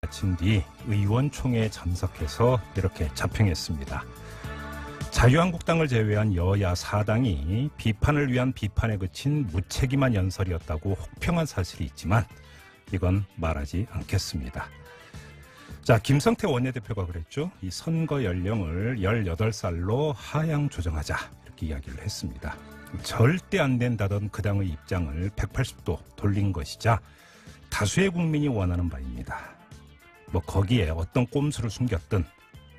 거친 뒤 의원총회에 참석해서 이렇게 자평했습니다. 자유한국당을 제외한 여야 4당이 비판을 위한 비판에 그친 무책임한 연설이었다고 혹평한 사실이 있지만 이건 말하지 않겠습니다. 자, 김성태 원내대표가 그랬죠. 이 선거 연령을 18살로 하향 조정하자 이렇게 이야기를 했습니다. 절대 안 된다던 그 당의 입장을 180도 돌린 것이자 다수의 국민이 원하는 바입니다. 뭐 거기에 어떤 꼼수를 숨겼든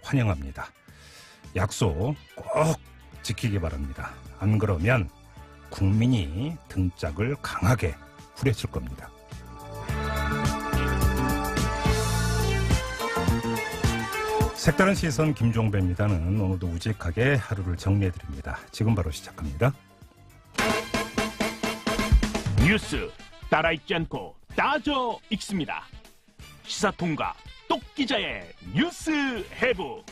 환영합니다. 약속 꼭 지키기 바랍니다. 안 그러면 국민이 등짝을 강하게 후려칠 겁니다. 색다른 시선 김종배입니다는 오늘도 우직하게 하루를 정리해드립니다. 지금 바로 시작합니다. 뉴스 따라 읽지 않고 따져 읽습니다. 시사통과 똑기자의 뉴스 해부.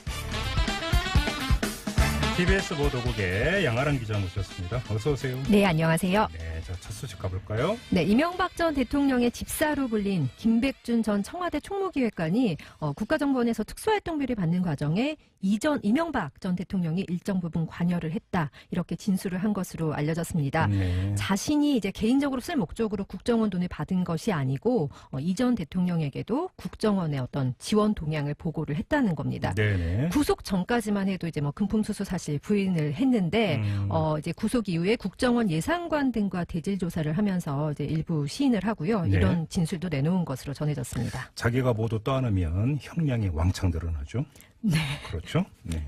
TBS 보도국의 양아랑 기자 모셨습니다. 어서 오세요. 네, 안녕하세요. 네, 자, 첫 소식 가볼까요? 네, 이명박 전 대통령의 집사로 불린 김백준 전 청와대 총무기획관이 국가정보원에서 특수활동비를 받는 과정에 이명박 전 대통령이 일정 부분 관여를 했다, 이렇게 진술을 한 것으로 알려졌습니다. 네. 자신이 이제 개인적으로 쓸 목적으로 국정원 돈을 받은 것이 아니고 이 전 대통령에게도 국정원의 어떤 지원 동향을 보고를 했다는 겁니다. 네네. 구속 전까지만 해도 이제 뭐 금품수수 사실 부인을 했는데 이제 구속 이후에 국정원 예산관 등과 대질 조사를 하면서 이제 일부 시인을 하고요. 네. 이런 진술도 내놓은 것으로 전해졌습니다. 자기가 모두 떠안으면 형량이 왕창 늘어나죠. 네. 그렇죠. 네.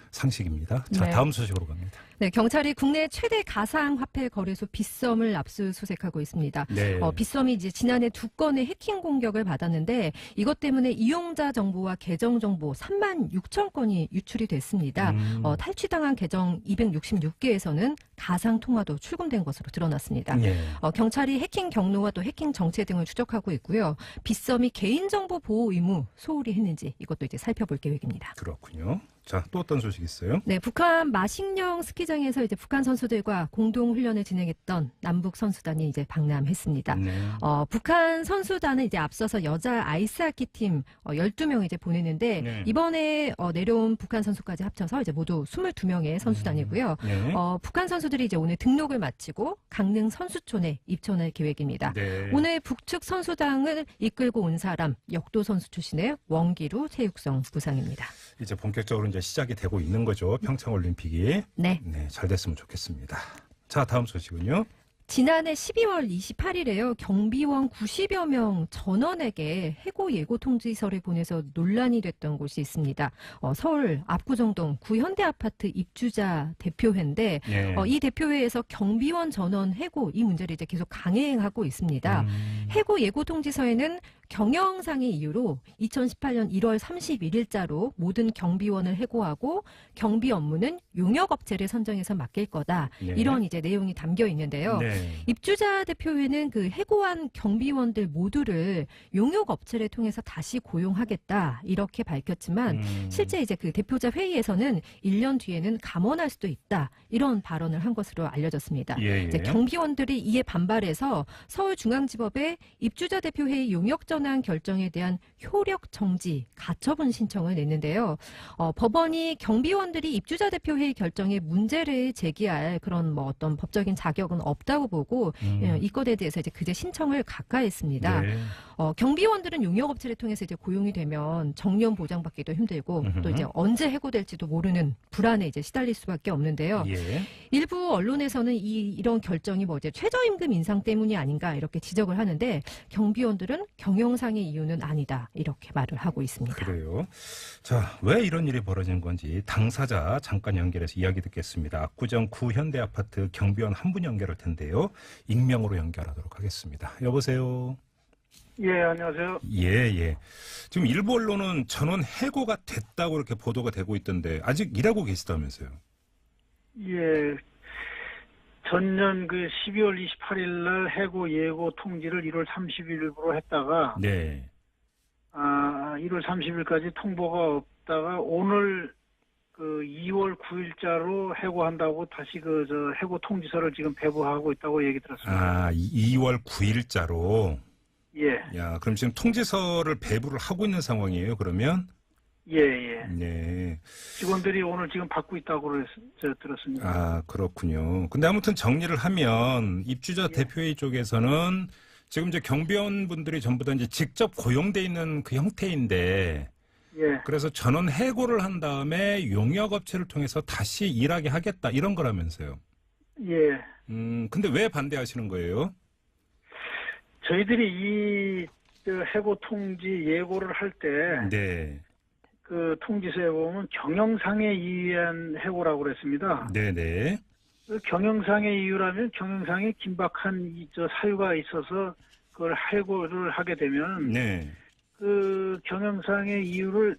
상식입니다. 자, 네. 다음 소식으로 갑니다. 네, 경찰이 국내 최대 가상화폐 거래소 빗썸을 압수수색하고 있습니다. 네. 빗썸이 이제 지난해 2건의 해킹 공격을 받았는데 이것 때문에 이용자 정보와 계정 정보 3만 6천 건이 유출이 됐습니다. 탈취당한 계정 266개에서는 가상 통화도 출금된 것으로 드러났습니다. 네. 경찰이 해킹 경로와 또 해킹 정체 등을 추적하고 있고요. 빗썸이 개인정보 보호 의무 소홀히 했는지 이것도 이제 살펴볼 계획입니다. 그렇군요. 자, 또 어떤 소식 있어요? 네, 북한 마식령 스키장에서 이제 북한 선수들과 공동 훈련을 진행했던 남북 선수단이 이제 방남했습니다. 네. 북한 선수단은 이제 앞서서 여자 아이스하키 팀 12명을 이제 보냈는데 네. 이번에 내려온 북한 선수까지 합쳐서 이제 모두 22명의 선수단이고요. 네. 북한 선수들이 이제 오늘 등록을 마치고 강릉 선수촌에 입촌할 계획입니다. 네. 오늘 북측 선수단을 이끌고 온 사람 역도 선수 출신의 원기루 체육성 부상입니다. 이제 본격적으로 이제 시작이 되고 있는 거죠. 평창올림픽이. 네. 네, 잘 됐으면 좋겠습니다. 자, 다음 소식은요. 지난해 12월 28일에요. 경비원 90여 명 전원에게 해고 예고 통지서를 보내서 논란이 됐던 곳이 있습니다. 서울 압구정동 구현대 아파트 입주자 대표회인데 네. 이 대표회에서 경비원 전원 해고 이 문제를 이제 계속 강행하고 있습니다. 해고 예고 통지서에는 경영상의 이유로 2018년 1월 31일자로 모든 경비원을 해고하고 경비 업무는 용역업체를 선정해서 맡길 거다. 네. 이런 이제 내용이 담겨 있는데요. 네. 입주자 대표회는 그 해고한 경비원들 모두를 용역업체를 통해서 다시 고용하겠다 이렇게 밝혔지만 실제 이제 그 대표자 회의에서는 1년 뒤에는 감원할 수도 있다 이런 발언을 한 것으로 알려졌습니다. 예, 예. 이제 경비원들이 이에 반발해서 서울중앙지법에 입주자 대표회의 용역 전환 결정에 대한 효력 정지 가처분 신청을 냈는데요. 법원이 경비원들이 입주자 대표회의 결정에 문제를 제기할 그런 뭐 어떤 법적인 자격은 없다고 보고 이 건에 대해서 이제 그제 신청을 각하했습니다. 네. 경비원들은 용역업체를 통해서 이제 고용이 되면 정년 보장받기도 힘들고 또 이제 언제 해고될지도 모르는 불안에 이제 시달릴 수밖에 없는데요. 예. 일부 언론에서는 이런 결정이 뭐 이제 최저임금 인상 때문이 아닌가 이렇게 지적을 하는데 경비원들은 경영상의 이유는 아니다 이렇게 말을 하고 있습니다. 그래요. 자, 왜 이런 일이 벌어진 건지 당사자 잠깐 연결해서 이야기 듣겠습니다. 압구정 구현대 아파트 경비원 한 분 연결할 텐데요. 익명으로 연결하도록 하겠습니다. 여보세요. 예, 안녕하세요. 예. 지금 일부 언론은 전원 해고가 됐다고 이렇게 보도가 되고 있던데 아직 일하고 계시다면서요? 예, 전년 그 12월 28일 날 해고 예고 통지를 1월 30일부로 했다가 네. 1월 30일까지 통보가 없다가 오늘 그 2월 9일자로 해고한다고 다시 해고 통지서를 지금 배부하고 있다고 얘기 들었습니다. 2월 9일자로. 예, 야, 그럼 지금 통지서를 배부를 하고 있는 상황이에요, 그러면? 예, 예. 네. 직원들이 오늘 지금 받고 있다고 들었습니다. 아, 그렇군요. 근데 아무튼 정리를 하면 입주자 예. 대표회의 쪽에서는 지금 이제 경비원 분들이 전부 다 이제 직접 고용돼 있는 그 형태인데 예, 그래서 전원 해고를 한 다음에 용역업체를 통해서 다시 일하게 하겠다 이런 거라면서요. 예. 근데 왜 반대하시는 거예요? 저희들이 해고 통지 예고를 할 때, 네. 그 통지서에 보면 경영상의 이유에 의한 해고라고 그랬습니다. 네네. 그 경영상의 이유라면 경영상에 긴박한 사유가 있어서 그걸 해고를 하게 되면, 네. 그 경영상의 이유를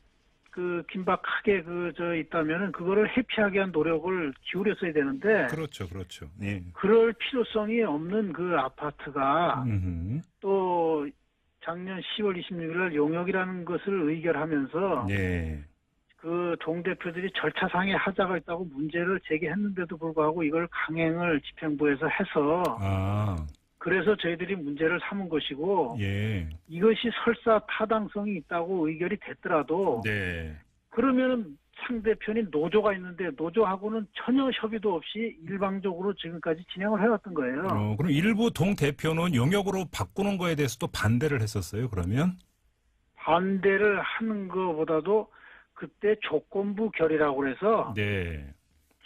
그 긴박하게 있다면은 그거를 회피하기 위한 노력을 기울였어야 되는데, 그렇죠, 그렇죠. 네. 그럴 필요성이 없는 그 아파트가 음흠. 또 작년 10월 26일 날 용역이라는 것을 의결하면서 네. 그 동대표들이 절차상의 하자가 있다고 문제를 제기했는데도 불구하고 이걸 강행을 집행부에서 해서 아, 그래서 저희들이 문제를 삼은 것이고 예. 이것이 설사 타당성이 있다고 의결이 됐더라도 네. 그러면은 상대편인 노조가 있는데 노조하고는 전혀 협의도 없이 일방적으로 지금까지 진행을 해왔던 거예요. 그럼 일부 동 대표는 용역으로 바꾸는 거에 대해서 또 반대를 했었어요, 그러면? 반대를 하는 것보다도 그때 조건부 결의라고 그래서 네.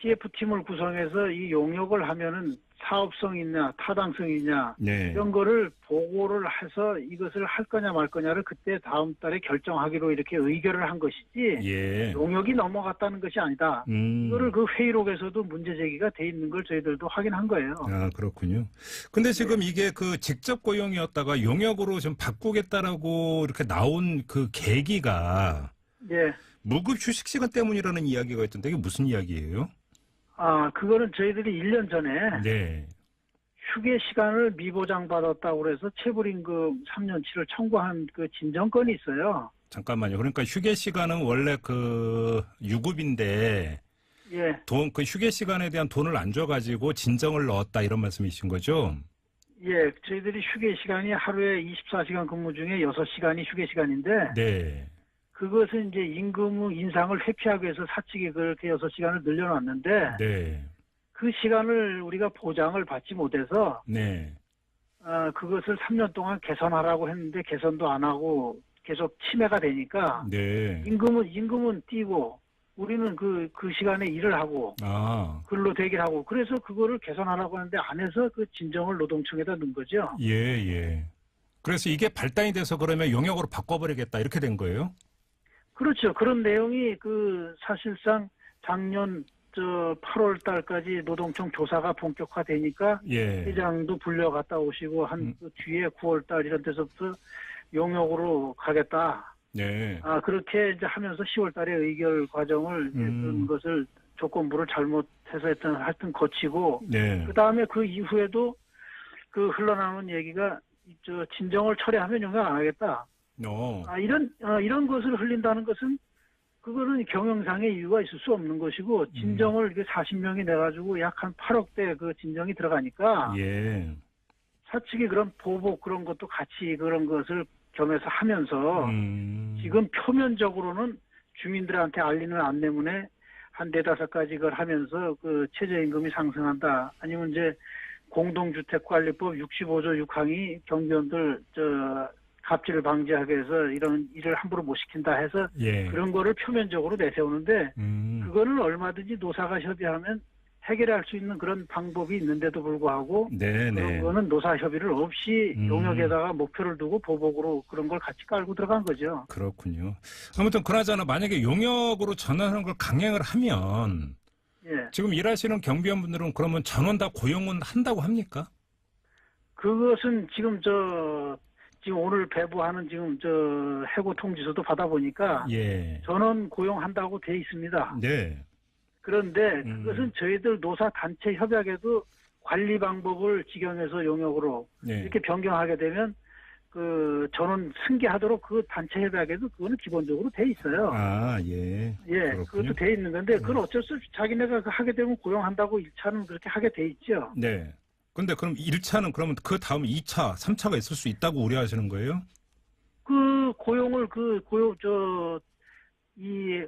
TF팀을 구성해서 이 용역을 하면은 사업성이 있냐 타당성이 있냐 네. 이런 거를 보고를 해서 이것을 할 거냐 말 거냐를 그때 다음 달에 결정하기로 이렇게 의결을 한 것이지 예. 용역이 넘어갔다는 것이 아니다. 이거를 그 회의록에서도 문제 제기가 돼 있는 걸 저희들도 확인한 거예요. 아, 그렇군요. 근데 지금 이게 그 직접 고용이었다가 용역으로 좀 바꾸겠다라고 이렇게 나온 그 계기가 예. 무급 휴식 시간 때문이라는 이야기가 있던데 이게 무슨 이야기예요? 아, 그거는 저희들이 1년 전에 네. 휴게 시간을 미보장받았다고 그래서 체불임금 3년치를 청구한 그 진정건이 있어요. 잠깐만요. 그러니까 휴게 시간은 원래 그 유급인데 예, 그 휴게 시간에 대한 돈을 안 줘가지고 진정을 넣었다 이런 말씀이신 거죠? 예, 저희들이 휴게 시간이 하루에 24시간 근무 중에 6시간이 휴게 시간인데 네. 그것은 이제 임금 인상을 회피하기 위해서 사측이 그렇게 6시간을 늘려놨는데 네. 그 시간을 우리가 보장을 받지 못해서 네. 그것을 3년 동안 개선하라고 했는데 개선도 안 하고 계속 침해가 되니까 네. 임금은 띄고 우리는 그 시간에 일을 하고 아. 근로 대기를 하고 그래서 그거를 개선하라고 하는데 안 해서 그 진정을 노동청에다 넣은 거죠. 예, 예. 그래서 이게 발단이 돼서 그러면 용역으로 바꿔버리겠다 이렇게 된 거예요? 그렇죠. 그런 내용이 사실상 작년 8월 달까지 노동청 조사가 본격화되니까 예. 회장도 불려갔다 오시고 그 뒤에 9월 달 이런 데서부터 용역으로 가겠다. 네. 그렇게 이제 하면서 10월 달에 의결 과정을 했던 것을 조건부를 잘못해서 하여튼 거치고 네. 그다음에 그 이후에도 그 흘러나오는 얘기가 진정을 철회하면 용역 안 하겠다. 이런 것을 흘린다는 것은 그거는 경영상의 이유가 있을 수 없는 것이고 진정을 40명이 내가지고 약 한 8억대 그 진정이 들어가니까 예. 사측이 그런 보복 그런 것도 같이 그런 것을 겸해서 하면서 지금 표면적으로는 주민들한테 알리는 안내문에 한 4-5가지 그걸 하면서 그 최저임금이 상승한다. 아니면 이제 공동주택관리법 65조 6항이 경비원들 갑질을 방지하기 위해서 이런 일을 함부로 못 시킨다 해서 예. 그런 거를 표면적으로 내세우는데 그거는 얼마든지 노사가 협의하면 해결할 수 있는 그런 방법이 있는데도 불구하고 네네. 그런 거는 노사 협의를 없이 용역에다가 목표를 두고 보복으로 그런 걸 같이 깔고 들어간 거죠. 그렇군요. 아무튼 그나저나 만약에 용역으로 전환하는 걸 강행을 하면 예. 지금 일하시는 경비원분들은 그러면 전원 다 고용은 한다고 합니까? 그것은 지금 오늘 배부하는 해고 통지서도 받아보니까 예. 전원 고용한다고 돼 있습니다. 네. 그런데 그것은 저희들 노사 단체 협약에도 관리 방법을 직영해서 용역으로 네. 이렇게 변경하게 되면 그 전원 승계하도록 그 단체 협약에도 그거는 기본적으로 돼 있어요. 예. 예, 그렇군요. 그것도 돼 있는 건데 그건 어쩔 수 없이 자기네가 하게 되면 고용한다고 1차는 그렇게 하게 돼 있죠. 네. 근데 그럼 1차는 그러면 그 다음 2차, 3차가 있을 수 있다고 우려하시는 거예요? 그 고용을 이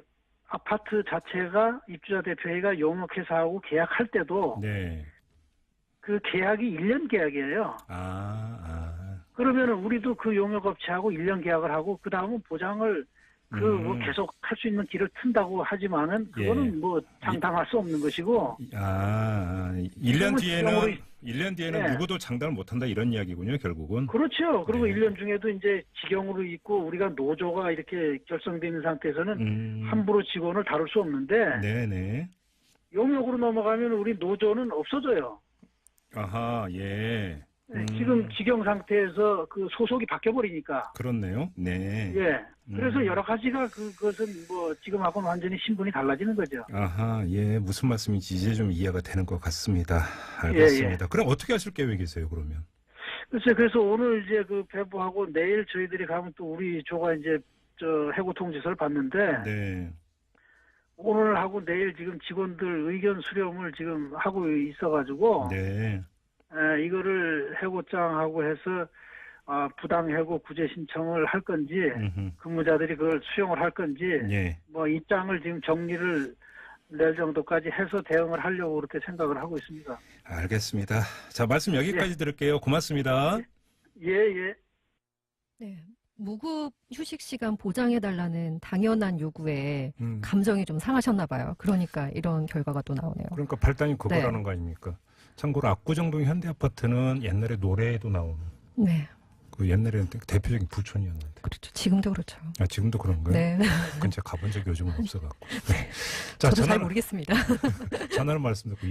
아파트 자체가 입주자 대표회의가 용역회사하고 계약할 때도 네. 그 계약이 1년 계약이에요. 그러면은 우리도 그 용역업체하고 1년 계약을 하고 그 다음은 보장을 뭐 계속 할 수 있는 길을 튼다고 하지만은 그거는 예. 뭐 장담할 수 없는 것이고. 1년 뒤에는 네. 누구도 장담을 못 한다 이런 이야기군요, 결국은. 그렇죠. 그리고 네. 1년 중에도 이제 직영으로 있고 우리가 노조가 이렇게 결성되어 있는 상태에서는 함부로 직원을 다룰 수 없는데 네네. 용역으로 넘어가면 우리 노조는 없어져요. 아하, 예. 지금 직영 상태에서 그 소속이 바뀌어버리니까. 그렇네요. 네. 예. 그래서 여러 가지가 그것은 뭐 지금하고는 완전히 신분이 달라지는 거죠. 아하, 예. 무슨 말씀인지 이제 좀 이해가 되는 것 같습니다. 알겠습니다. 예. 그럼 어떻게 하실 계획이세요, 그러면? 글쎄, 그래서 오늘 이제 그 배부하고 내일 저희들이 가면 또 우리 조가 이제 해고 통지서를 받는데. 네. 오늘 하고 내일 지금 직원들 의견 수렴을 지금 하고 있어가지고. 네. 이거를 해고장하고 해서 부당 해고 구제 신청을 할 건지 근무자들이 그걸 수용을 할 건지 예. 뭐 입장을 지금 정리를 낼 정도까지 해서 대응을 하려고 그렇게 생각을 하고 있습니다. 알겠습니다. 자, 말씀 여기까지 들을게요. 고맙습니다. 예. 네. 무급 휴식 시간 보장해달라는 당연한 요구에 감정이 좀 상하셨나 봐요. 그러니까 이런 결과가 또 나오네요. 그러니까 발단이 그거라는 거 아닙니까? 참고로 압구정동 현대아파트는 옛날에 노래에도 나오는 네. 그 옛날에는 대표적인 부촌이었는데. 그렇죠. 지금도 그렇죠. 지금도 그런가요? 네. 그건 제가 가본 적이 요즘은 없어갖고. 네. 자, 저도 잘 모르겠습니다. 전화를 말씀 듣고